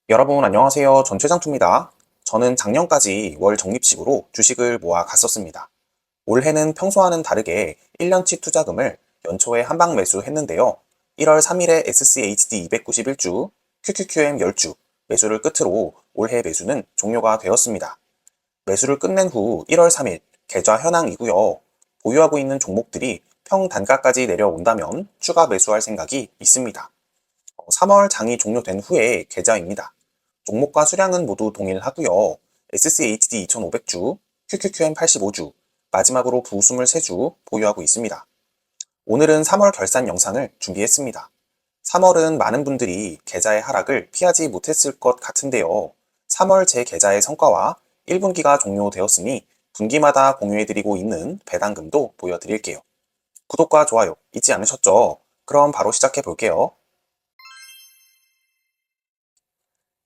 여러분 안녕하세요. 전최장투입니다. 저는 작년까지 월 적립식으로 주식을 모아 갔었습니다. 올해는 평소와는 다르게 1년치 투자금을 연초에 한방 매수했는데요. 1월 3일에 SCHD 291주, QQQM 10주 매수를 끝으로 올해 매수는 종료가 되었습니다. 매수를 끝낸 후 1월 3일 계좌 현황이고요. 보유하고 있는 종목들이 평단가까지 내려온다면 추가 매수할 생각이 있습니다. 3월 장이 종료된 후에 계좌입니다. 종목과 수량은 모두 동일하고요. SCHD 2500주, QQQM 85주, 마지막으로 부 23주 보유하고 있습니다. 오늘은 3월 결산 영상을 준비했습니다. 3월은 많은 분들이 계좌의 하락을 피하지 못했을 것 같은데요. 3월 제 계좌의 성과와 1분기가 종료되었으니 분기마다 공유해드리고 있는 배당금도 보여드릴게요. 구독과 좋아요 잊지 않으셨죠? 그럼 바로 시작해 볼게요.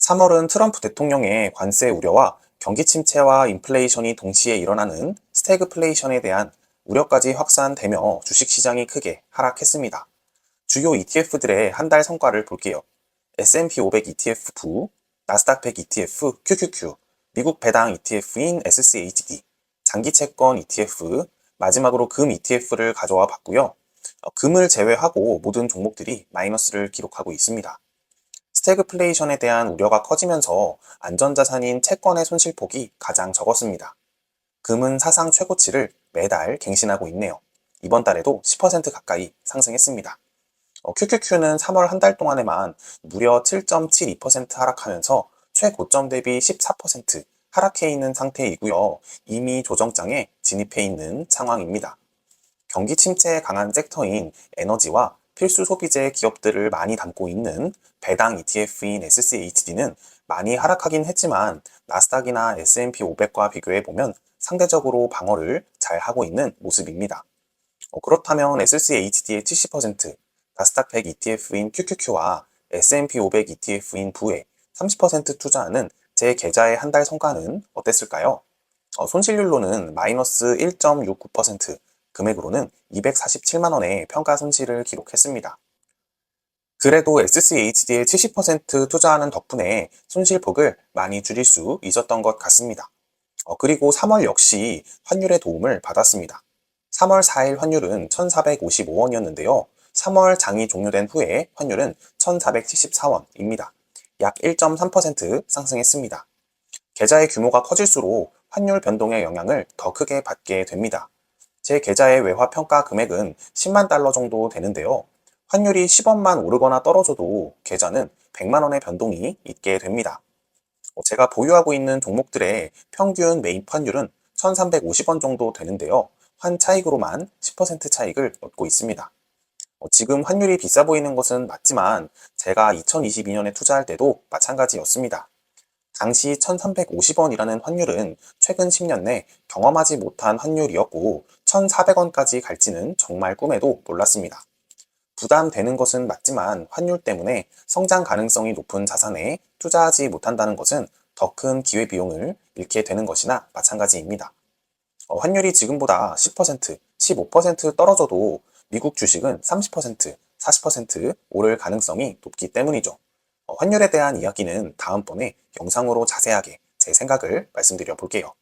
3월은 트럼프 대통령의 관세 우려와 경기 침체와 인플레이션이 동시에 일어나는 스태그플레이션에 대한 우려까지 확산되며 주식시장이 크게 하락했습니다. 주요 ETF들의 한 달 성과를 볼게요. S&P 500 ETF 부, 나스닥 100 ETF QQQ, 미국 배당 ETF인 SCHD, 장기채권 ETF, 마지막으로 금 ETF를 가져와 봤고요. 금을 제외하고 모든 종목들이 마이너스를 기록하고 있습니다. 스태그플레이션에 대한 우려가 커지면서 안전자산인 채권의 손실폭이 가장 적었습니다. 금은 사상 최고치를 매달 갱신하고 있네요. 이번 달에도 10% 가까이 상승했습니다. QQQ는 3월 한 달 동안에만 무려 7.72% 하락하면서 최고점 대비 14% 하락해 있는 상태이고요. 이미 조정장에 진입해 있는 상황입니다. 경기 침체에 강한 섹터인 에너지와 필수 소비재 기업들을 많이 담고 있는 배당 ETF인 SCHD는 많이 하락하긴 했지만 나스닥이나 S&P 500과 비교해 보면 상대적으로 방어를 잘 하고 있는 모습입니다. 그렇다면 SCHD의 70%, 나스닥 100 ETF인 QQQ와 S&P 500 ETF인 부에 30% 투자하는 제 계좌의 한 달 성과는 어땠을까요? 손실률로는 마이너스 1.69%, 금액으로는 247만 원의 평가 손실을 기록했습니다. 그래도 SCHD에 70% 투자하는 덕분에 손실폭을 많이 줄일 수 있었던 것 같습니다. 그리고 3월 역시 환율의 도움을 받았습니다. 3월 4일 환율은 1,455원이었는데요. 3월 장이 종료된 후에 환율은 1,474원입니다. 약 1.3% 상승했습니다. 계좌의 규모가 커질수록 환율 변동의 영향을 더 크게 받게 됩니다. 제 계좌의 외화 평가 금액은 10만 달러 정도 되는데요. 환율이 10원만 오르거나 떨어져도 계좌는 100만 원의 변동이 있게 됩니다. 제가 보유하고 있는 종목들의 평균 매입 환율은 1,350원 정도 되는데요. 환 차익으로만 10% 차익을 얻고 있습니다. 지금 환율이 비싸 보이는 것은 맞지만 제가 2022년에 투자할 때도 마찬가지였습니다. 당시 1,350원이라는 환율은 최근 10년 내 경험하지 못한 환율이었고 1,400원까지 갈지는 정말 꿈에도 몰랐습니다. 부담되는 것은 맞지만 환율 때문에 성장 가능성이 높은 자산에 투자하지 못한다는 것은 더 큰 기회비용을 잃게 되는 것이나 마찬가지입니다. 환율이 지금보다 10%, 15% 떨어져도 미국 주식은 30%, 40% 오를 가능성이 높기 때문이죠. 환율에 대한 이야기는 다음번에 영상으로 자세하게 제 생각을 말씀드려 볼게요.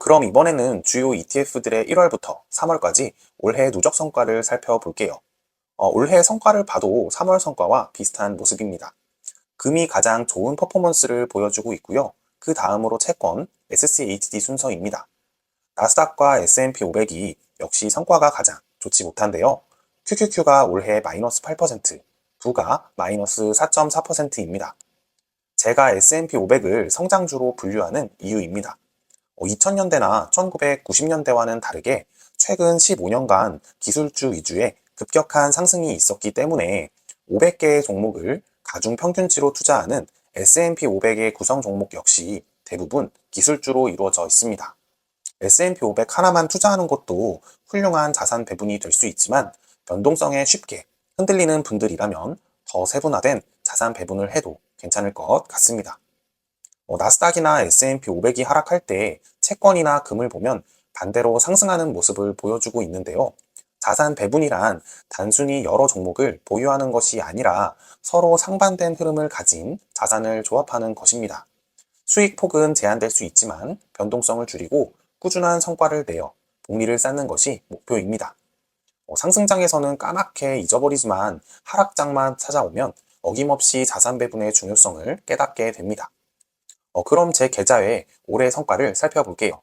그럼 이번에는 주요 ETF들의 1월부터 3월까지 올해 누적 성과를 살펴볼게요. 올해 성과를 봐도 3월 성과와 비슷한 모습입니다. 금이 가장 좋은 퍼포먼스를 보여주고 있고요. 그 다음으로 채권, SCHD 순서입니다. 나스닥과 S&P 500이 역시 성과가 가장 좋지 못한데요. QQQ가 올해 마이너스 8%, 부가 마이너스 4.4%입니다. 제가 S&P 500을 성장주로 분류하는 이유입니다. 2000년대나 1990년대와는 다르게 최근 15년간 기술주 위주의 급격한 상승이 있었기 때문에 500개의 종목을 가중 평균치로 투자하는 S&P 500의 구성 종목 역시 대부분 기술주로 이루어져 있습니다. S&P 500 하나만 투자하는 것도 훌륭한 자산 배분이 될 수 있지만 변동성에 쉽게 흔들리는 분들이라면 더 세분화된 자산 배분을 해도 괜찮을 것 같습니다. 나스닥이나 S&P 500이 하락할 때 채권이나 금을 보면 반대로 상승하는 모습을 보여주고 있는데요. 자산 배분이란 단순히 여러 종목을 보유하는 것이 아니라 서로 상반된 흐름을 가진 자산을 조합하는 것입니다. 수익 폭은 제한될 수 있지만 변동성을 줄이고 꾸준한 성과를 내어 복리를 쌓는 것이 목표입니다. 상승장에서는 까맣게 잊어버리지만 하락장만 찾아오면 어김없이 자산 배분의 중요성을 깨닫게 됩니다. 그럼 제 계좌의 올해 성과를 살펴볼게요.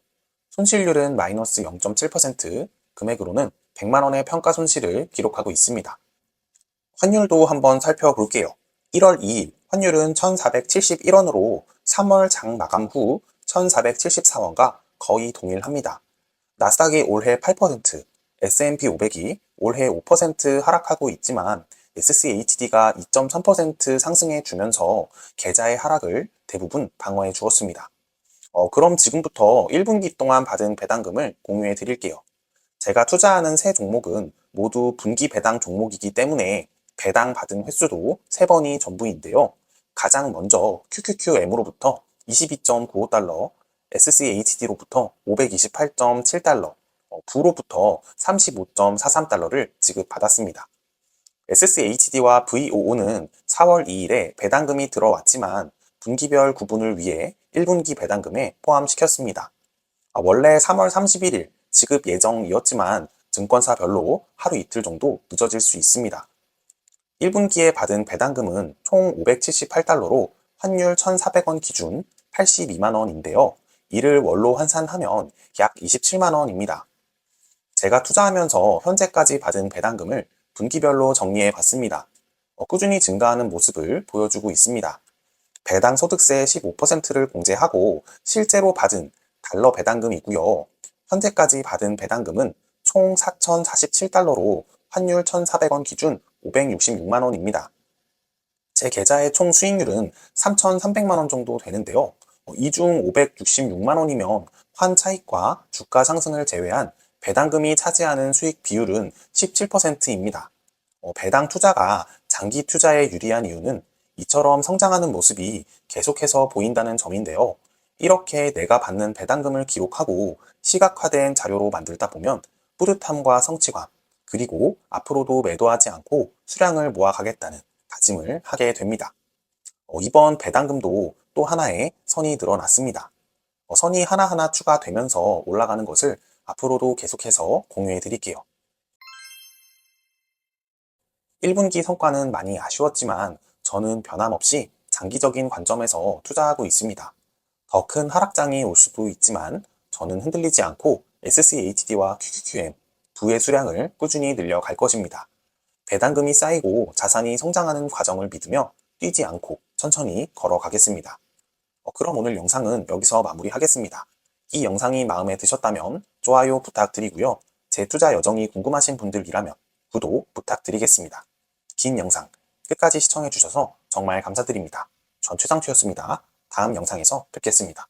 손실률은 마이너스 0.7%, 금액으로는 100만 원의 평가 손실을 기록하고 있습니다. 환율도 한번 살펴볼게요. 1월 2일 환율은 1471원으로 3월 장 마감 후 1474원과 거의 동일합니다. 나스닥이 올해 8%, S&P 500이 올해 5% 하락하고 있지만 SCHD가 2.3% 상승해 주면서 계좌의 하락을 대부분 방어해 주었습니다. 그럼 지금부터 1분기 동안 받은 배당금을 공유해 드릴게요. 제가 투자하는 세 종목은 모두 분기 배당 종목이기 때문에 배당 받은 횟수도 3번이 전부인데요. 가장 먼저 QQQM으로부터 22.95달러, SCHD로부터 528.7달러, 부로부터 35.43달러를 지급받았습니다. SCHD와 VOO는 4월 2일에 배당금이 들어왔지만 분기별 구분을 위해 1분기 배당금에 포함시켰습니다. 원래 3월 31일 지급 예정이었지만 증권사별로 하루 이틀 정도 늦어질 수 있습니다. 1분기에 받은 배당금은 총 578달러로 환율 1,400원 기준 82만 원인데요. 이를 월로 환산하면 약 27만 원입니다. 제가 투자하면서 현재까지 받은 배당금을 분기별로 정리해 봤습니다. 꾸준히 증가하는 모습을 보여주고 있습니다. 배당 소득세 15%를 공제하고 실제로 받은 달러 배당금이고요. 현재까지 받은 배당금은 총 4,047달러로 환율 1,400원 기준 566만 원입니다. 제 계좌의 총 수익률은 3,300만 원 정도 되는데요. 이 중 566만 원이면 환 차익과 주가 상승을 제외한 배당금이 차지하는 수익 비율은 17%입니다. 배당 투자가 장기 투자에 유리한 이유는 이처럼 성장하는 모습이 계속해서 보인다는 점인데요. 이렇게 내가 받는 배당금을 기록하고 시각화된 자료로 만들다 보면 뿌듯함과 성취감, 그리고 앞으로도 매도하지 않고 수량을 모아가겠다는 다짐을 하게 됩니다. 이번 배당금도 또 하나의 선이 늘어났습니다. 선이 하나하나 추가되면서 올라가는 것을 앞으로도 계속해서 공유해 드릴게요. 1분기 성과는 많이 아쉬웠지만 저는 변함없이 장기적인 관점에서 투자하고 있습니다. 더 큰 하락장이 올 수도 있지만 저는 흔들리지 않고 SCHD와 QQQM 두의 수량을 꾸준히 늘려갈 것입니다. 배당금이 쌓이고 자산이 성장하는 과정을 믿으며 뛰지 않고 천천히 걸어가겠습니다. 그럼 오늘 영상은 여기서 마무리하겠습니다. 이 영상이 마음에 드셨다면 좋아요 부탁드리고요. 제 투자 여정이 궁금하신 분들이라면 구독 부탁드리겠습니다. 긴 영상 끝까지 시청해주셔서 정말 감사드립니다. 전 최상추였습니다. 다음 영상에서 뵙겠습니다.